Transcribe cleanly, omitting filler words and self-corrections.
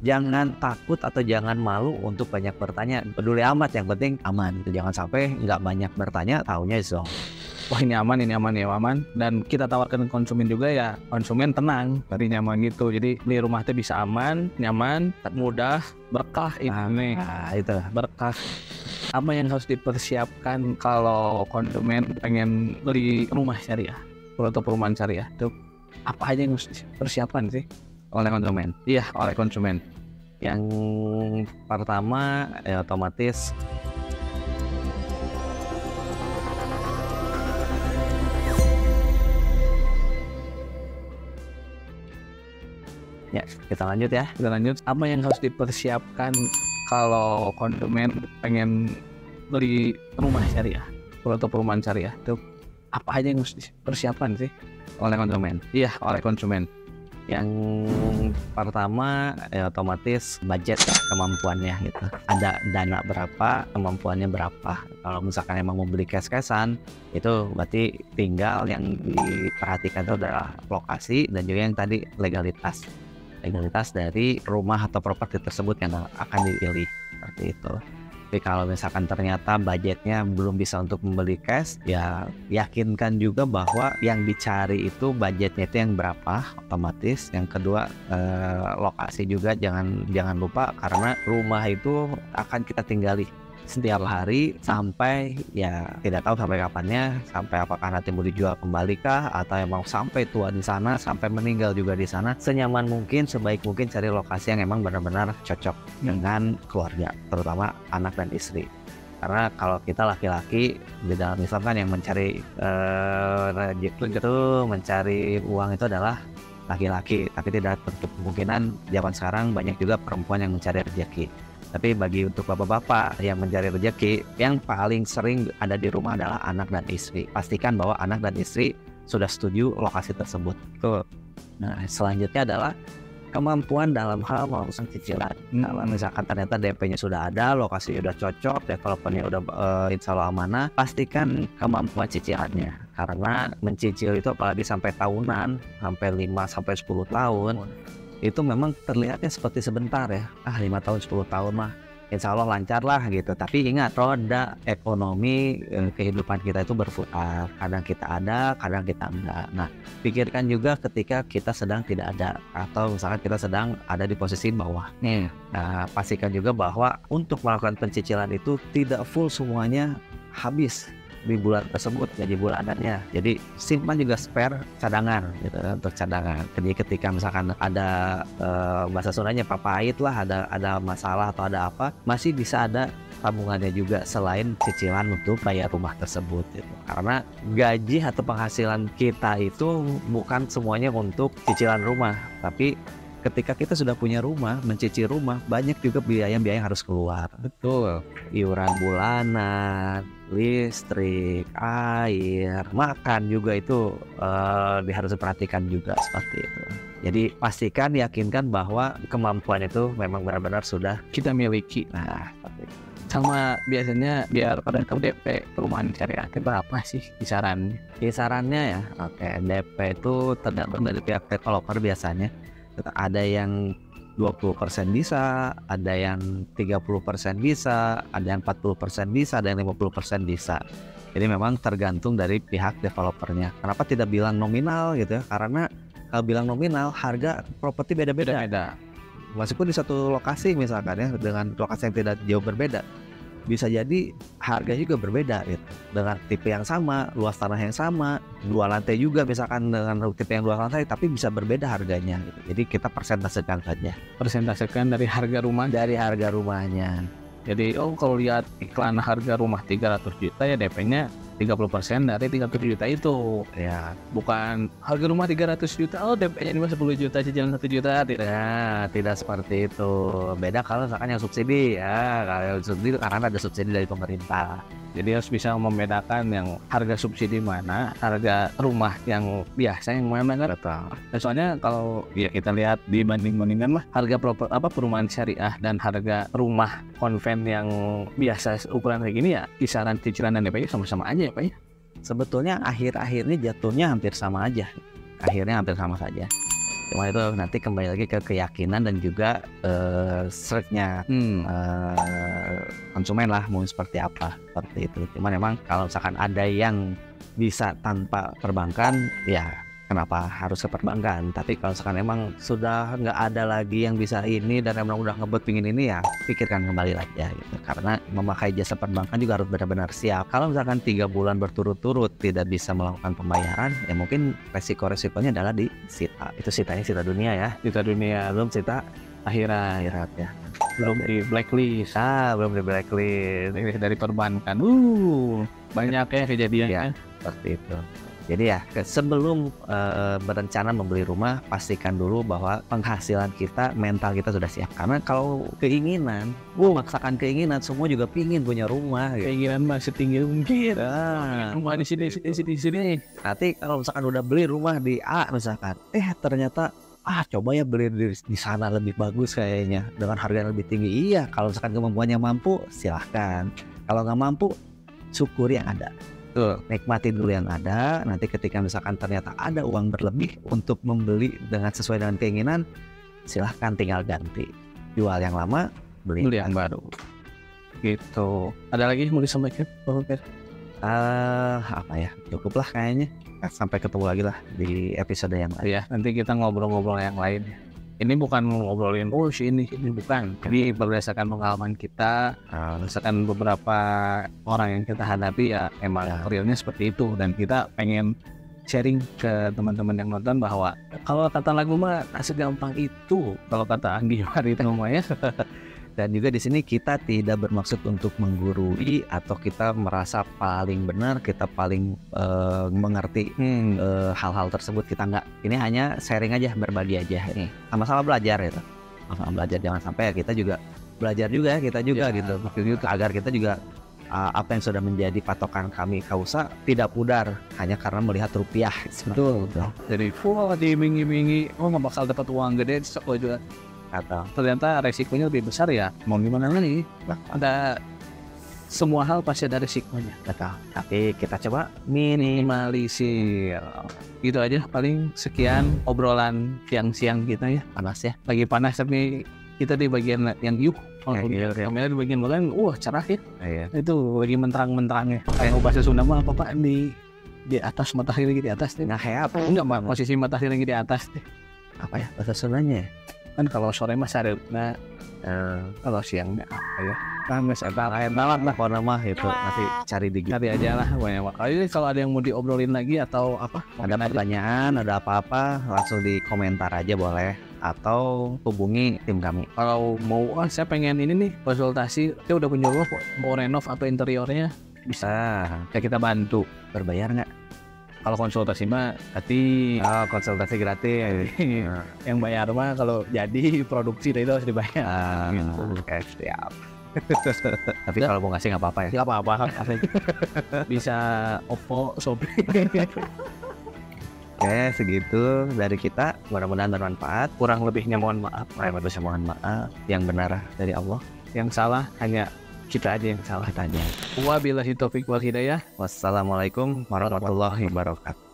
Jangan takut atau jangan malu untuk banyak bertanya. Peduli amat, yang penting aman. Jangan sampai nggak banyak bertanya, taunya zonk. Wah ini aman ya aman. Dan kita tawarkan ke konsumen juga ya, konsumen tenang, dari nyaman gitu. Jadi beli rumah itu bisa aman, nyaman, mudah, berkah ini. Nah, itu Berkah. Apa yang harus dipersiapkan kalau konsumen pengen beli rumah syariah atau perumahan syariah? Itu apa aja yang harus dipersiapkan sih oleh konsumen? Iya, oleh konsumen. yang pertama ya otomatis ya, kita lanjut ya. Kita lanjut. Apa yang harus dipersiapkan kalau konsumen pengen beli rumah syariah atau perumahan syariah? Itu apa aja yang harus dipersiapkan sih oleh konsumen? Iya, oleh konsumen. Yang pertama ya otomatis budget ya, kemampuannya gitu. Ada dana berapa, kemampuannya berapa. Kalau misalkan emang mau beli cash-cashan, itu berarti tinggal yang diperhatikan itu adalah lokasi dan juga yang tadi legalitas dari rumah atau properti tersebut yang akan dipilih, seperti itu. Tapi kalau misalkan ternyata budgetnya belum bisa untuk membeli cash, ya yakinkan juga bahwa yang dicari itu budgetnya itu yang berapa, otomatis. Yang kedua lokasi juga jangan lupa, karena rumah itu akan kita tinggali setiap hari sampai ya tidak tahu sampai kapannya, sampai apakah nanti mau dijual kembali kah atau emang sampai tua di sana, sampai meninggal juga di sana. Senyaman mungkin, sebaik mungkin cari lokasi yang emang benar-benar cocok dengan keluarga, terutama anak dan istri. Karena kalau kita laki-laki, beda misalkan yang mencari rezeki itu, mencari uang itu adalah laki-laki, tapi tidak tertutup kemungkinan zaman sekarang banyak juga perempuan yang mencari rezeki. Tapi bagi untuk bapak-bapak yang mencari rezeki, yang paling sering ada di rumah adalah anak dan istri. Pastikan bahwa anak dan istri sudah setuju lokasi tersebut. Tuh. Nah, selanjutnya adalah kemampuan dalam hal merusak cicilan. Kalau misalkan ternyata DP-nya sudah ada, lokasi sudah cocok, developernya udah insya Allah amanah, pastikan kemampuan cicilannya. Karena mencicil itu apalagi sampai tahunan, sampai 5-10 tahun, itu memang terlihatnya seperti sebentar ya. 5 tahun 10 tahun mah insya Allah lancar lah gitu. Tapi ingat, roda ekonomi kehidupan kita itu berputar. Kadang kita ada, kadang kita enggak. Nah, pikirkan juga ketika kita sedang tidak ada, atau misalkan kita sedang ada di posisi bawah. Nah, pastikan juga bahwa untuk melakukan pencicilan itu tidak full semuanya habis di bulan tersebut, gaji bulanannya. Jadi simpan juga spare cadangan gitu, untuk cadangan. Jadi ketika misalkan ada bahasa Sundanya papait lah, ada masalah atau ada apa, masih bisa ada tabungannya juga selain cicilan untuk bayar rumah tersebut gitu. Karena gaji atau penghasilan kita itu bukan semuanya untuk cicilan rumah, tapi ketika kita sudah punya rumah, mencicil rumah, banyak juga biaya-biaya yang harus keluar. Betul. Iuran bulanan, listrik, air, makan juga itu harus diperhatikan juga, seperti itu. Jadi pastikan, yakinkan bahwa kemampuan itu memang benar-benar sudah Kita miliki. nah seperti itu. Sama biasanya biar pada tahu DP perumahan syariah berapa sih kisarannya? Kisarannya ya, oke, DP itu tergantung dari pihak developer biasanya. Ada yang 20% bisa, ada yang 30% bisa, ada yang 40% bisa, ada yang 50% bisa. Jadi memang tergantung dari pihak developernya. Kenapa tidak bilang nominal gitu ya? Karena kalau bilang nominal, harga properti beda-beda. Meskipun di satu lokasi misalkan ya, dengan lokasi yang tidak jauh berbeda, bisa jadi harga juga berbeda gitu. Dengan tipe yang sama, luas tanah yang sama, 2 lantai juga misalkan dengan tipe yang 2 lantai, tapi bisa berbeda harganya gitu. Jadi kita persentasekan saja. Persentasekan dari harga rumah. Dari harga rumahnya. Jadi kalau lihat iklan harga rumah 300 juta ya DP-nya 30% dari 30 juta itu. Ya, Bukan harga rumah 300 juta, oh DP-nya cuma 10 juta, cicilan 1 juta. tidak seperti itu. Beda kalau misalkan yang subsidi ya. Kalau yang subsidi karena ada subsidi dari pemerintah. Jadi harus bisa membedakan yang harga subsidi mana, harga rumah yang biasa yang mana kan. Betul. Nah, soalnya kalau ya kita lihat dibanding-bandingkan lah harga perumahan syariah dan harga rumah konven yang biasa ukuran kayak gini ya, kisaran cicilan dan DP sama-sama aja ya Pak ya. Sebetulnya akhir-akhirnya jatuhnya hampir sama aja. Akhirnya hampir sama saja. Cuma itu nanti kembali lagi ke keyakinan dan juga struknya konsumen lah mau seperti apa, seperti itu. Cuman memang kalau misalkan ada yang bisa tanpa perbankan, ya kenapa harus ke perbankan. Tapi kalau misalkan emang sudah nggak ada lagi yang bisa ini dan emang udah ngebet pingin ini, ya pikirkan kembali lagi ya gitu. Karena memakai jasa perbankan juga harus benar-benar siap. Kalau misalkan 3 bulan berturut-turut tidak bisa melakukan pembayaran, ya mungkin resiko-resikonya adalah disita. Itu sitanya sita dunia ya. Sita dunia, Belum sita akhirat ya. belum di blacklist. Belum di blacklist. Ini dari perbankan. Banyak ya kejadiannya. Seperti itu. Jadi ya sebelum berencana membeli rumah, pastikan dulu bahwa penghasilan kita, mental kita sudah siap. Karena kalau keinginan, memaksakan keinginan, semua juga pingin punya rumah gitu. Keinginan masih tinggi mungkin. Rumah di sini. Nanti kalau misalkan udah beli rumah di A misalkan, ternyata coba ya beli di sana lebih bagus kayaknya dengan harga yang lebih tinggi. Iya, kalau misalkan kemampuannya mampu, silahkan. Kalau nggak mampu, syukuri yang ada. Tuh, nikmati dulu yang ada. Nanti ketika misalkan ternyata ada uang berlebih untuk membeli dengan sesuai dengan keinginan, silahkan tinggal ganti. Jual yang lama, beli yang baru. Gitu. Ada lagi mau disampaikan, Pak Fer? Apa ya? Cukuplah kayaknya. Sampai ketemu lagi lah di episode yang lain. Ya, nanti kita ngobrol-ngobrol yang lain. Ini bukan ngobrolin ini bukan. Ini berdasarkan pengalaman kita, berdasarkan beberapa orang yang kita hadapi, ya emang realnya seperti itu. Dan kita pengen sharing ke teman-teman yang nonton bahwa kalau kata lagu mah segampang itu, kalau kata Anggi Marito ya. Dan juga di sini kita tidak bermaksud untuk menggurui atau kita merasa paling benar, kita paling mengerti hal-hal tersebut. Kita nggak. Ini hanya sharing aja, berbagi aja. Ini sama-sama belajar gitu. Sama-sama belajar, jangan sampai ya kita juga belajar juga, kita juga gitu. Agar kita juga apa yang sudah menjadi patokan kami Kausa tidak pudar hanya karena melihat rupiah. Betul. Jadi diiming-imingi, nggak bakal dapat uang gede, sok juga. Atau ternyata resikonya lebih besar ya. Mau gimana lagi? Ada semua hal pasti ada resikonya. Betul. Tapi kita coba minimalisir. Gitu aja. Paling sekian obrolan siang-siang kita ya. Panas ya. Lagi panas tapi kita di bagian yang kamera di bagian belakang, cerah ya. Itu lagi menterang-menterang ya. Kayak bahasa Sunda mah apa Pak di atas, matahari lagi di atas nih. Enggak Pak, posisi matahari lagi di atas nih. Apa ya bahasa Sundanya? Kan kalau sore mah sarepna, kalau siangnya apa ya? Nggak lain banget lah kalau nama itu nanti cari aja lah banyak. Kalau ada yang mau diobrolin lagi atau apa? Ada pertanyaan, ada apa-apa langsung di komentar aja boleh atau hubungi tim kami. Kalau mau saya pengen ini nih konsultasi, saya udah punya rumah mau renov atau interiornya bisa. Ya kita bantu. Berbayar nggak? Kalau konsultasi mah berarti konsultasi gratis. Yang bayar mah kalau jadi produksi itu harus dibayar. Oke, siap. Tapi kalau mau ngasih nggak apa-apa ya? Nggak apa-apa. Bisa Oppo, Shopee. Oke, segitu dari kita. Mudah-mudahan bermanfaat. Kurang lebihnya mohon maaf. Mohon maaf. Yang benar dari Allah. Yang salah hanya kita aja yang salah tanya. Wabillahi taufiq wal hidayah. Wassalamualaikum warahmatullahi wabarakatuh.